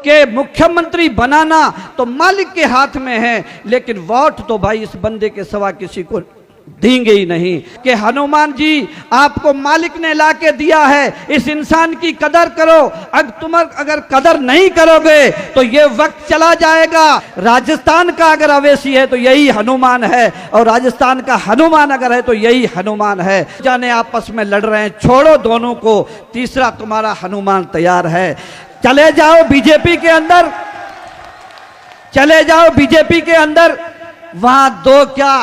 के मुख्यमंत्री बनाना तो मालिक के हाथ में है, लेकिन वोट तो भाई इस बंदे के सिवा किसी को देंगे ही नहीं। कि हनुमान जी आपको मालिक ने ला के दिया है, इस इंसान की कदर करो। अगर कदर नहीं करोगे तो ये वक्त चला जाएगा। राजस्थान का अगर अवेशी है तो यही हनुमान है, और राजस्थान का हनुमान अगर है तो यही हनुमान है। जाने आपस में लड़ रहे हैं, छोड़ो दोनों को, तीसरा तुम्हारा हनुमान तैयार है। चले जाओ बीजेपी के अंदर, चले जाओ बीजेपी के अंदर, वहां 2 क्या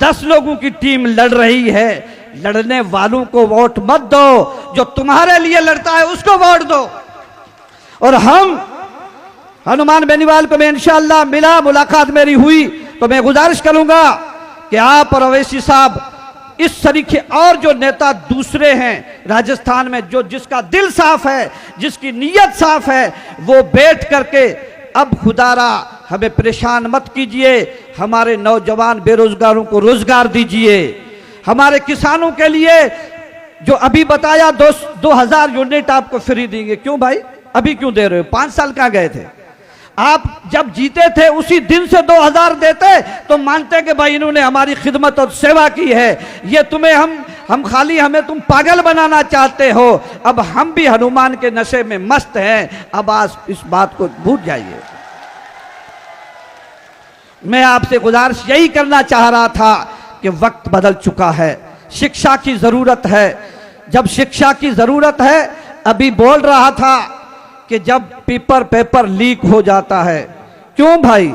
10 लोगों की टीम लड़ रही है। लड़ने वालों को वोट मत दो, जो तुम्हारे लिए लड़ता है उसको वोट दो। और हम हनुमान बेनीवाल को मैं इंशाअल्लाह मिला, मुलाकात मेरी हुई, तो मैं गुजारिश करूंगा कि आप और अवैसी साहब इस तरीके और जो नेता दूसरे हैं राजस्थान में, जो जिसका दिल साफ है, जिसकी नीयत साफ है, वो बैठ करके अब खुदारा हमें परेशान मत कीजिए, हमारे नौजवान बेरोजगारों को रोजगार दीजिए, हमारे किसानों के लिए जो अभी बताया 2000 यूनिट आपको फ्री देंगे। क्यों भाई अभी क्यों दे रहे हो? 5 साल कहाँ गए थे आप? जब जीते थे उसी दिन से 2000 देते तो मानते कि भाई इन्होंने हमारी खिदमत और सेवा की है। ये तुम्हें हम खाली हमें तुम पागल बनाना चाहते हो। अब हम भी हनुमान के नशे में मस्त हैं। अब आज इस बात को भूल जाइए। मैं आपसे गुजारिश यही करना चाह रहा था कि वक्त बदल चुका है, शिक्षा की जरूरत है। जब शिक्षा की जरूरत है, अभी बोल रहा था कि जब पेपर लीक हो जाता है, क्यों भाई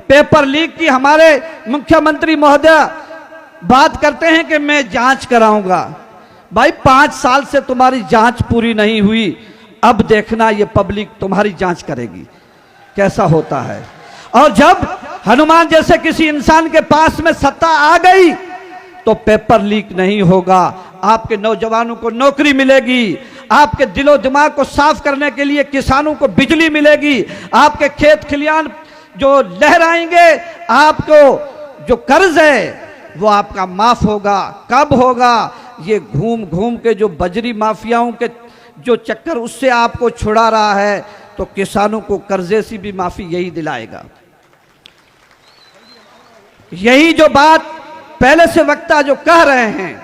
पेपर लीक की हमारे मुख्यमंत्री महोदय बात करते हैं कि मैं जांच कराऊंगा। भाई 5 साल से तुम्हारी जांच पूरी नहीं हुई, अब देखना ये पब्लिक तुम्हारी जांच करेगी कैसा होता है। और जब हनुमान जैसे किसी इंसान के पास में सत्ता आ गई तो पेपर लीक नहीं होगा, आपके नौजवानों को नौकरी मिलेगी, आपके दिलो दिमाग को साफ करने के लिए किसानों को बिजली मिलेगी, आपके खेत खलियान जो लहराएंगे, आपको जो कर्ज है वो आपका माफ होगा। कब होगा? ये घूम घूम के जो बजरी माफियाओं के जो चक्कर उससे आपको छुड़ा रहा है, तो किसानों को कर्जे से भी माफी यही दिलाएगा। यही जो बात पहले से वक्ता जो कह रहे हैं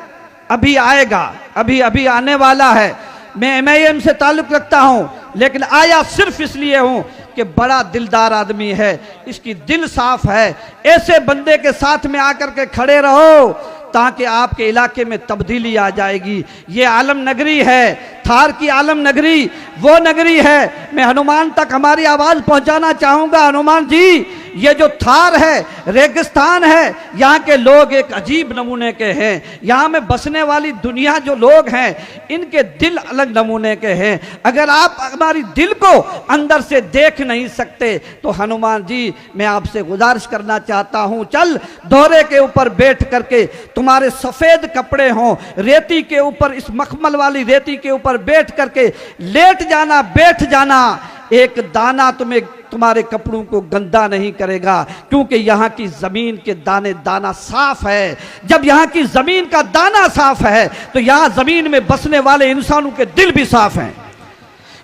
अभी आएगा, अभी आने वाला है। मैं MIM से ताल्लुक रखता हूं, लेकिन आया सिर्फ इसलिए हूं कि बड़ा दिलदार आदमी है, इसकी दिल साफ है। ऐसे बंदे के साथ में आकर के खड़े रहो ताकि आपके इलाके में तब्दीली आ जाएगी। ये आलम नगरी है, थार की आलम नगरी वो नगरी है। मैं हनुमान तक हमारी आवाज पहुंचाना चाहूंगा। हनुमान जी, ये जो थार है रेगिस्तान है, यहाँ के लोग एक अजीब नमूने के हैं। यहाँ में बसने वाली दुनिया जो लोग हैं इनके दिल अलग नमूने के हैं। अगर आप हमारी दिल को अंदर से देख नहीं सकते तो हनुमान जी मैं आपसे गुजारिश करना चाहता हूँ, चल दोहरे के ऊपर बैठ करके तुम्हारे सफेद कपड़े हों, रेती के ऊपर, इस मखमल वाली रेती के ऊपर बैठ करके लेट जाना, बैठ जाना। एक दाना तुम्हारे कपड़ों को गंदा नहीं करेगा, क्योंकि यहाँ की जमीन के दाना साफ है। जब यहाँ की जमीन का दाना साफ है तो यहाँ जमीन में बसने वाले इंसानों के दिल भी साफ हैं।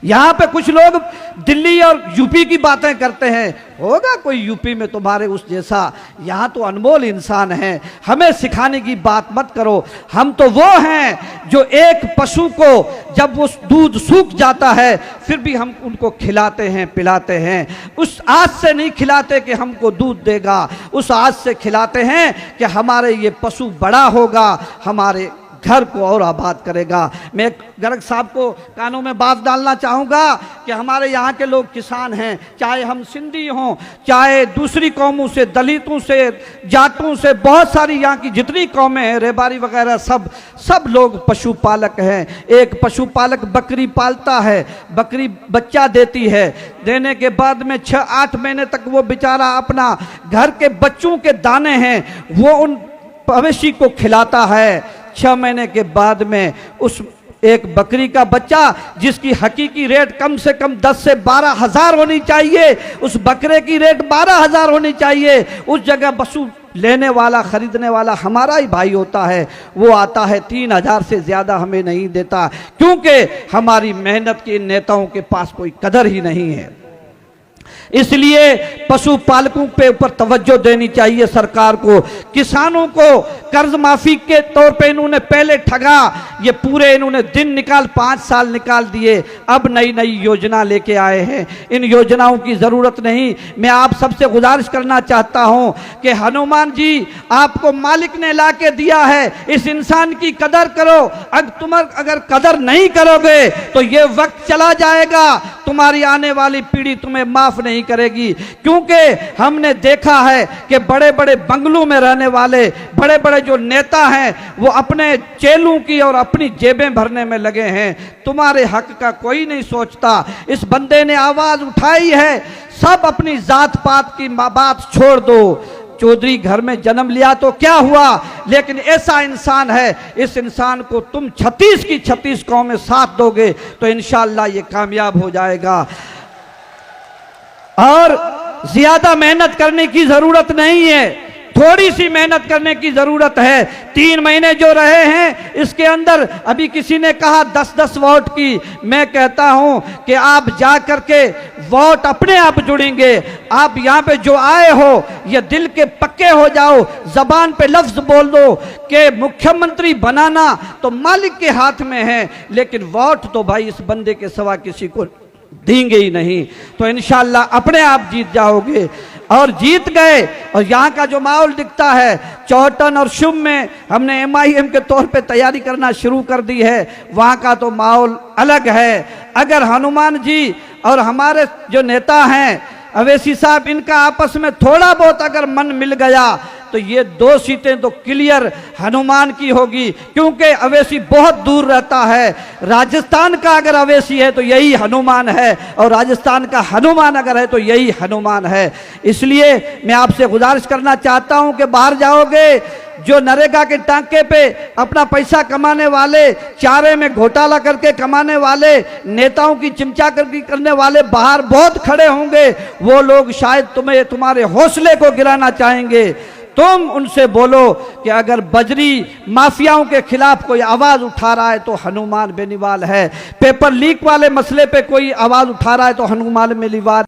यहाँ पे कुछ लोग दिल्ली और यूपी की बातें करते हैं, होगा कोई यूपी में तुम्हारे उस जैसा? यहाँ तो अनमोल इंसान है, हमें सिखाने की बात मत करो। हम तो वो हैं जो एक पशु को जब वो दूध सूख जाता है फिर भी हम उनको खिलाते हैं, पिलाते हैं। उस आस से नहीं खिलाते कि हमको दूध देगा, उस आस से खिलाते हैं कि हमारे ये पशु बड़ा होगा, हमारे घर को और आबाद करेगा। मैं गर्ग साहब को कानों में बात डालना चाहूँगा कि हमारे यहाँ के लोग किसान हैं, चाहे हम सिंधी हों, चाहे दूसरी कौमों से, दलितों से, जाटों से, बहुत सारी यहाँ की जितनी कौमें हैं, रेबारी वगैरह, सब लोग पशुपालक हैं। एक पशुपालक बकरी पालता है, बकरी बच्चा देती है, देने के बाद में 6-8 महीने तक वो बेचारा अपना घर के बच्चों के दाने हैं वो उन मवेशी को खिलाता है। 6 महीने के बाद में उस एक बकरी का बच्चा जिसकी हकीकी रेट कम से कम 10 से 12 हज़ार होनी चाहिए, उस बकरे की रेट 12 हज़ार होनी चाहिए। उस जगह पशु लेने वाला, खरीदने वाला हमारा ही भाई होता है, वो आता है 3 हज़ार से ज़्यादा हमें नहीं देता, क्योंकि हमारी मेहनत के नेताओं के पास कोई कदर ही नहीं है। इसलिए पशुपालकों पे ऊपर तवज्जो देनी चाहिए सरकार को। किसानों को कर्ज माफी के तौर पे इन्होंने पहले ठगा, ये पूरे इन्होंने दिन निकाल 5 साल निकाल दिए। अब नई नई योजना लेके आए हैं, इन योजनाओं की जरूरत नहीं। मैं आप सबसे गुजारिश करना चाहता हूं कि हनुमान जी आपको मालिक ने ला के दिया है, इस इंसान की कदर करो। अगर कदर नहीं करोगे तो ये वक्त चला जाएगा, तुम्हारी आने वाली पीढ़ी तुम्हें माफ नहीं करेगी। क्योंकि हमने देखा है कि बड़े बड़े बंगलों में रहने वाले बड़े बड़े जो नेता हैं वो अपने चेलों की और अपनी जेबें भरने में लगे हैं, तुम्हारे हक का कोई नहीं सोचता। इस बंदे ने आवाज उठाई है, सब अपनी जात पात की बात छोड़ दो। चौधरी घर में जन्म लिया तो क्या हुआ, लेकिन ऐसा इंसान है, इस इंसान को तुम 36 की 36 कौमें साथ दोगे तो इंशाअल्लाह ये कामयाब हो जाएगा। और ज्यादा मेहनत करने की जरूरत नहीं है, थोड़ी सी मेहनत करने की जरूरत है। 3 महीने जो रहे हैं इसके अंदर, अभी किसी ने कहा 10-10 वोट की, मैं कहता हूं कि आप जा करके वोट अपने आप जुड़ेंगे। आप यहां पे जो आए हो ये दिल के पक्के हो जाओ, जबान पे लफ्ज बोल दो कि मुख्यमंत्री बनाना तो मालिक के हाथ में है, लेकिन वोट तो भाई इस बंदे के सिवा किसी को देंगे ही नहीं। तो इंशाअल्लाह अपने आप जीत जाओगे। और जीत गए। और यहाँ का जो माहौल दिखता है, चौहटन और शुभ में हमने MIM के तौर पे तैयारी करना शुरू कर दी है, वहाँ का तो माहौल अलग है। अगर हनुमान जी और हमारे जो नेता हैं अवैसी साहब, इनका आपस में थोड़ा बहुत अगर मन मिल गया तो ये 2 सीटें तो क्लियर हनुमान की होगी, क्योंकि अवैसी बहुत दूर रहता है। राजस्थान का अगर अवैसी है तो यही हनुमान है, और राजस्थान का हनुमान अगर है तो यही हनुमान है। इसलिए मैं आपसे गुजारिश करना चाहता हूं कि बाहर जाओगे, जो नरेगा के टांके पे अपना पैसा कमाने वाले, चारे में घोटाला करके कमाने वाले, नेताओं की चिमचा करने वाले बाहर बहुत खड़े होंगे। वो लोग शायद तुम्हें, तुम्हारे हौसले को गिराना चाहेंगे। तुम उनसे बोलो कि अगर बजरी माफियाओं के खिलाफ कोई आवाज उठा रहा है तो हनुमान बेनीवाल है। पेपर लीक वाले मसले पे कोई आवाज उठा रहा है तो हनुमान बेनीवाल